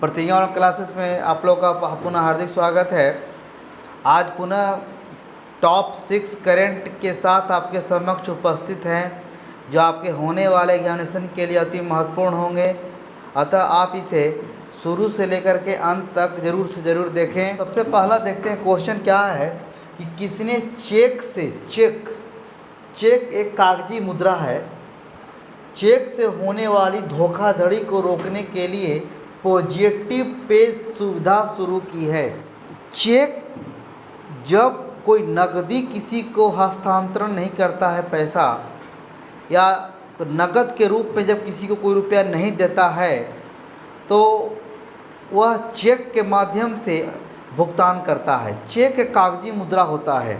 प्रतिज्ञा online classes में आप लोग का पुनः हार्दिक स्वागत है। आज पुनः टॉप 6 करंट के साथ आपके समक्ष उपस्थित हैं, जो आपके होने वाले एग्जामिनेशन के लिए अति महत्वपूर्ण होंगे। अतः आप इसे शुरू से लेकर के अंत तक ज़रूर से ज़रूर देखें। सबसे पहला देखते हैं क्वेश्चन क्या है कि किसने चेक एक कागजी मुद्रा है। चेक से होने वाली धोखाधड़ी को रोकने के लिए पॉजिटिव पे सुविधा शुरू की है। चेक जब कोई नकदी किसी को हस्तांतरण नहीं करता है, पैसा या नकद के रूप में जब किसी को कोई रुपया नहीं देता है, तो वह चेक के माध्यम से भुगतान करता है। चेक एक कागजी मुद्रा होता है।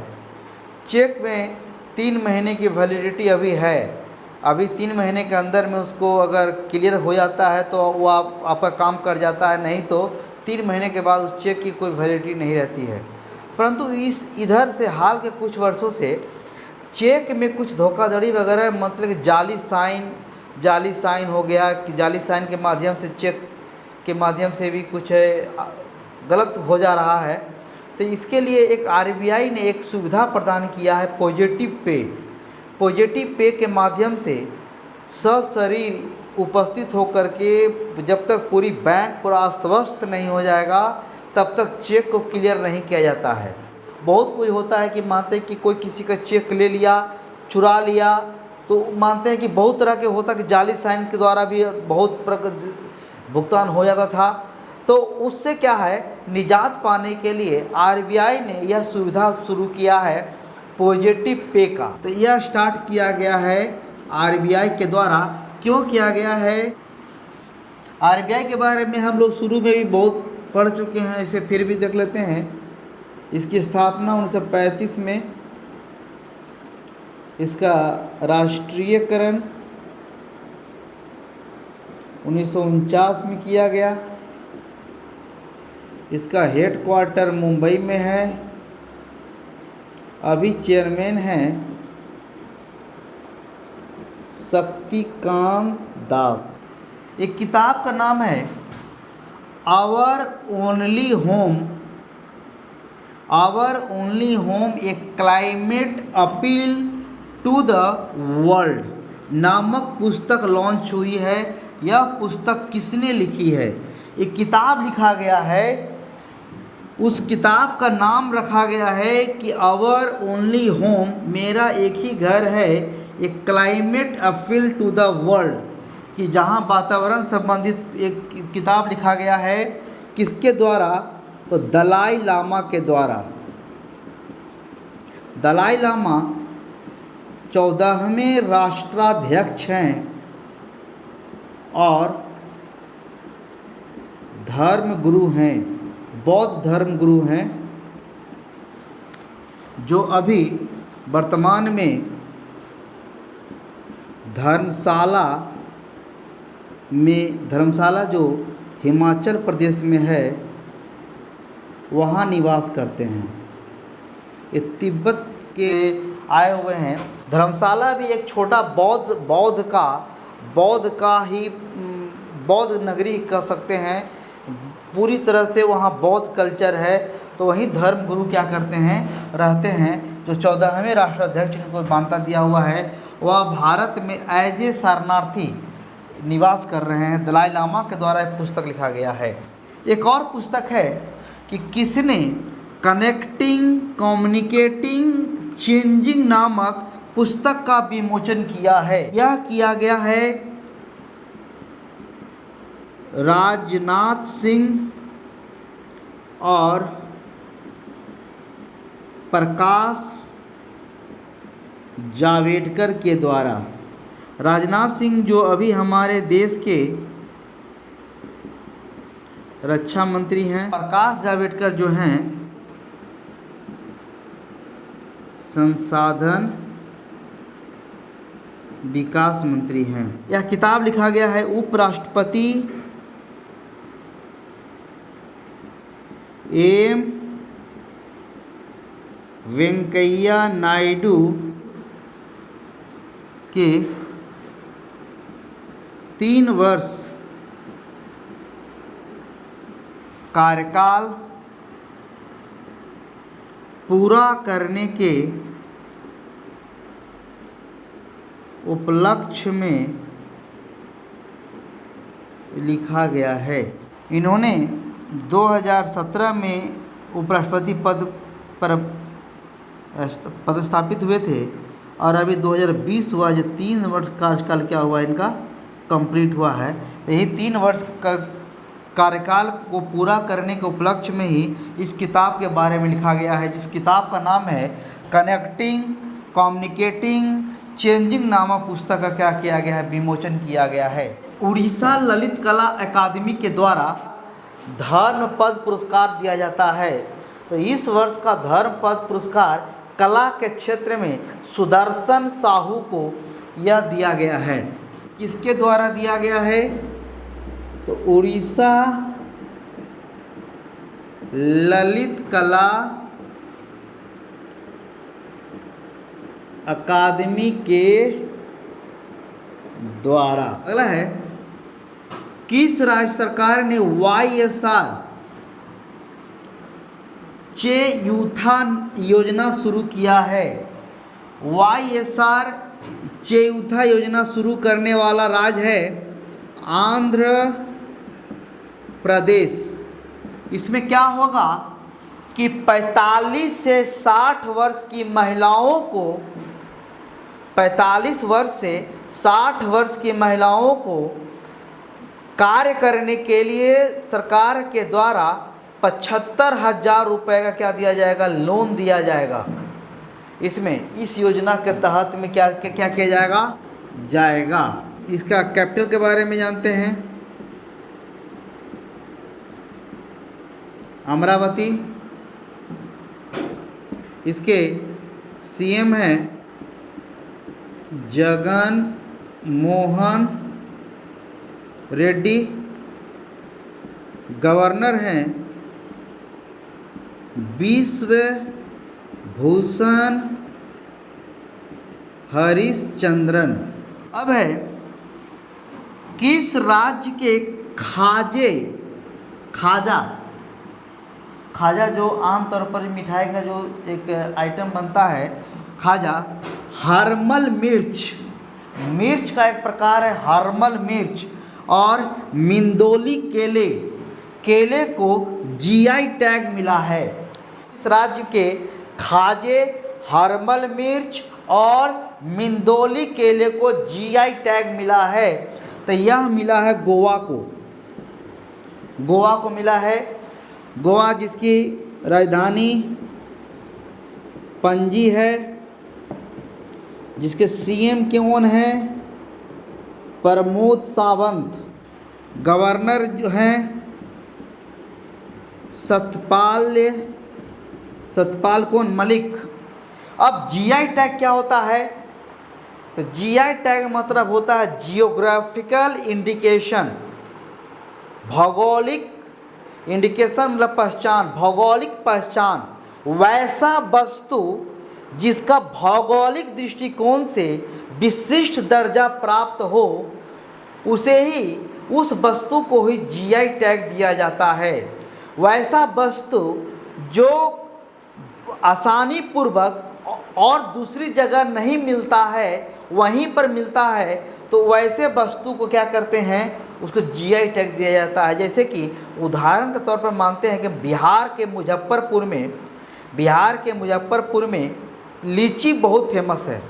चेक में 3 महीने की वैलिडिटी अभी है। अभी 3 महीने के अंदर में उसको अगर क्लियर हो जाता है तो वो आपका काम कर जाता है, नहीं तो 3 महीने के बाद उस चेक की कोई वैलिडिटी नहीं रहती है। परंतु इधर से हाल के कुछ वर्षों से चेक में कुछ धोखाधड़ी वगैरह, मतलब कि जाली साइन हो गया कि जाली साइन के माध्यम से चेक के माध्यम से भी कुछ गलत हो जा रहा है। तो इसके लिए एक आरबीआई ने एक सुविधा प्रदान किया है, पॉजिटिव पे के माध्यम से सशरीर उपस्थित होकर के जब तक पूरी बैंक पूरा अस्त नहीं हो जाएगा तब तक चेक को क्लियर नहीं किया जाता है। बहुत कुछ होता है कि मानते हैं कि कोई किसी का चेक ले लिया, चुरा लिया, तो मानते हैं कि बहुत तरह के होता है कि जाली साइन के द्वारा भी बहुत भुगतान हो जाता था। तो उससे क्या है, निजात पाने के लिए आरबीआई ने यह सुविधा शुरू किया है पॉजिटिव पे का। तो यह स्टार्ट किया गया है आरबीआई के द्वारा। क्यों किया गया है? आरबीआई के बारे में हम लोग शुरू में भी बहुत पढ़ चुके हैं, इसे फिर भी देख लेते हैं। इसकी स्थापना 1935 में, इसका राष्ट्रीयकरण 1949 में किया गया। इसका हेडक्वार्टर मुंबई में है। अभी चेयरमैन हैं शक्तिकांत दास। एक किताब का नाम है our only home a climate appeal to the world नामक पुस्तक लॉन्च हुई है। यह पुस्तक किसने लिखी है? एक किताब लिखा गया है, उस किताब का नाम रखा गया है कि आवर ओनली होम, मेरा एक ही घर है, एक climate appeal to the world, कि जहां वातावरण संबंधित एक किताब लिखा गया है। किसके द्वारा? तो दलाई लामा के द्वारा। दलाई लामा 14वें राष्ट्राध्यक्ष हैं और धर्म गुरु हैं, बौद्ध धर्म गुरु हैं, जो अभी वर्तमान में धर्मशाला जो हिमाचल प्रदेश में है, वहाँ निवास करते हैं। ये तिब्बत के आए हुए हैं। धर्मशाला भी एक छोटा बौद्ध नगरी कह सकते हैं। पूरी तरह से वहाँ बौद्ध कल्चर है। तो वहीं धर्म गुरु क्या करते हैं, रहते हैं। जो 14वें राष्ट्राध्यक्ष जिनको मान्यता दिया हुआ है, वह भारत में एज ए शरणार्थी निवास कर रहे हैं। दलाई लामा के द्वारा एक पुस्तक लिखा गया है। एक और पुस्तक है कि किसने कनेक्टिंग, कम्युनिकेटिंग, चेंजिंग नामक पुस्तक का विमोचन किया है। यह किया गया है राजनाथ सिंह और प्रकाश जावड़ेकर के द्वारा। राजनाथ सिंह जो अभी हमारे देश के रक्षा मंत्री हैं, प्रकाश जावड़ेकर जो हैं संसाधन विकास मंत्री हैं। यह किताब लिखा गया है उपराष्ट्रपति एम वेंकैया नायडू के 3 वर्ष कार्यकाल पूरा करने के उपलक्ष्य में लिखा गया है। इन्होंने 2017 में उपराष्ट्रपति पद पर पदस्थापित हुए थे और अभी 2020 हुआ, जो 3 वर्ष कार्यकाल क्या हुआ इनका कंप्लीट हुआ है। यही 3 वर्ष का कार्यकाल को पूरा करने के उपलक्ष्य में ही इस किताब के बारे में लिखा गया है, जिस किताब का नाम है कनेक्टिंग कम्युनिकेटिंग चेंजिंग नामक पुस्तक का क्या किया गया है, विमोचन किया गया है। उड़ीसा ललित कला अकादमी के द्वारा धर्मपद पुरस्कार दिया जाता है। तो इस वर्ष का धर्मपद पुरस्कार कला के क्षेत्र में सुदर्शन साहू को यह दिया गया है। किसके द्वारा दिया गया है? तो उड़ीसा ललित कला अकादमी के द्वारा। अगला है, किस राज्य सरकार ने YSR चेयूथा योजना शुरू किया है? YSR चेयूथा योजना शुरू करने वाला राज्य है आंध्र प्रदेश। इसमें क्या होगा कि 45 से 60 वर्ष की महिलाओं को 45 वर्ष से 60 वर्ष की महिलाओं को कार्य करने के लिए सरकार के द्वारा 75,000 रुपये का क्या दिया जाएगा? लोन दिया जाएगा। इसमें इस योजना के तहत में क्या क्या किया जाएगा। इसका कैपिटल के बारे में जानते हैं, अमरावती। इसके CM हैं जगन मोहन रेड्डी। गवर्नर हैं विश्व भूषण हरिश्चंद्रन। अब है, किस राज्य के खाजा जो आमतौर पर मिठाई का जो एक आइटम बनता है, खाजा, हर्मल मिर्च का एक प्रकार है हर्मल मिर्च, और मिंदोली केले को GI टैग मिला है। इस राज्य के खाजे, हर्मल मिर्च और मिंदोली केले को GI टैग मिला है। तो यह मिला है गोवा को मिला है। गोवा जिसकी राजधानी पणजी है, जिसके CM कौन हैं? प्रमोद सावंत। गवर्नर जो हैं सतपाल कौन? मलिक। अब GI टैग क्या होता है? तो GI टैग मतलब होता है जियोग्राफिकल इंडिकेशन। भौगोलिक इंडिकेशन मतलब पहचान, भौगोलिक पहचान। वैसा वस्तु जिसका भौगोलिक दृष्टिकोण से विशिष्ट दर्जा प्राप्त हो, उस वस्तु को ही GI टैग दिया जाता है। वैसा वस्तु जो आसानी पूर्वक और दूसरी जगह नहीं मिलता है, वहीं पर मिलता है, तो वैसे वस्तु को क्या करते हैं? उसको GI टैग दिया जाता है। जैसे कि उदाहरण के तौर पर मानते हैं कि बिहार के मुजफ्फरपुर में लीची बहुत फेमस है,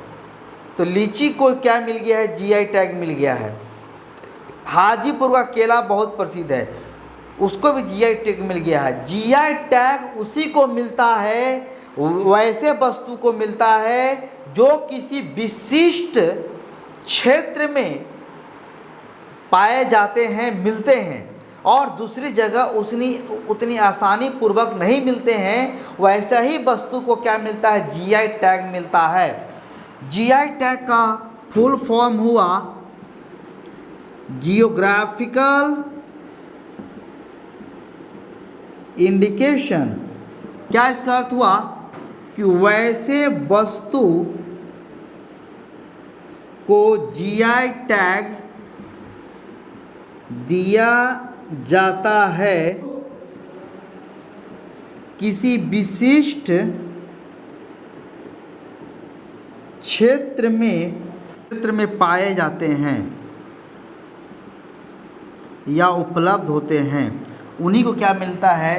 तो लीची को क्या मिल गया है? GI टैग मिल गया है। हाजीपुर का केला बहुत प्रसिद्ध है, उसको भी GI टैग मिल गया है। GI टैग उसी को मिलता है, वैसे वस्तु को मिलता है जो किसी विशिष्ट क्षेत्र में पाए जाते हैं, मिलते हैं, और दूसरी जगह उतनी आसानी पूर्वक नहीं मिलते हैं। वैसा ही वस्तु को क्या मिलता है? GI टैग मिलता है। GI टैग का फुल फॉर्म हुआ जियोग्राफिकल इंडिकेशन। क्या इसका अर्थ हुआ? कि वैसे वस्तु को GI टैग दिया जाता है किसी विशिष्ट क्षेत्र में पाए जाते हैं या उपलब्ध होते हैं, उन्हीं को क्या मिलता है,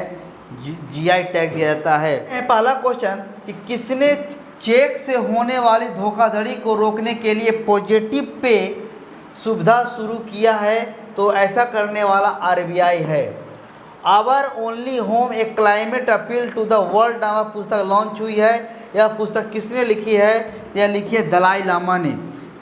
जीआई टैग दिया जाता है। पहला क्वेश्चन कि किसने चेक से होने वाली धोखाधड़ी को रोकने के लिए पॉजिटिव पे सुविधा शुरू किया है, तो ऐसा करने वाला आरबीआई है। Our only home a climate appeal to the world नामक पुस्तक लॉन्च हुई है। यह पुस्तक किसने लिखी है? यह लिखी है दलाई लामा ने।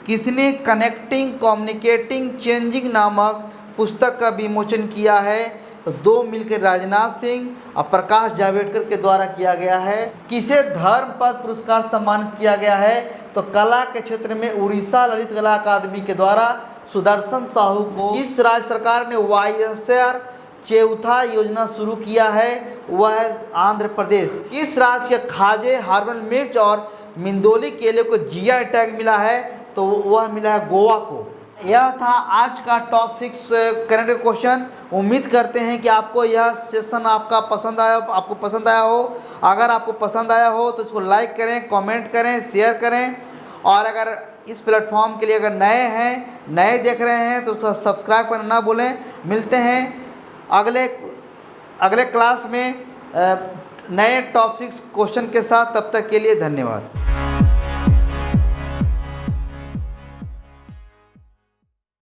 किसने कनेक्टिंग कम्युनिकेटिंग चेंजिंग नामक पुस्तक का विमोचन किया है? तो दो मिलकर राजनाथ सिंह और प्रकाश जावड़ेकर के द्वारा किया गया है। किसे धर्मपद पुरस्कार सम्मानित किया गया है? तो कला के क्षेत्र में उड़ीसा ललित कला अकादमी के द्वारा सुदर्शन साहू को। इस राज्य सरकार ने वाईएसआर चौथा योजना शुरू किया है, वह है आंध्र प्रदेश। इस राज्य के खाजे, हर्बल मिर्च और मिंदोली केले को जीआई टैग मिला है, तो वह मिला है गोवा को। यह था आज का टॉप 6 करंट क्वेश्चन। उम्मीद करते हैं कि आपको यह सेशन आपको पसंद आया हो। अगर आपको पसंद आया हो तो इसको लाइक करें, कमेंट करें, शेयर करें। और अगर इस प्लेटफॉर्म के लिए अगर नए देख रहे हैं तो उसको सब्सक्राइब करना ना भूलें। मिलते हैं अगले क्लास में नए टॉप 6 क्वेश्चन के साथ। तब तक के लिए धन्यवाद।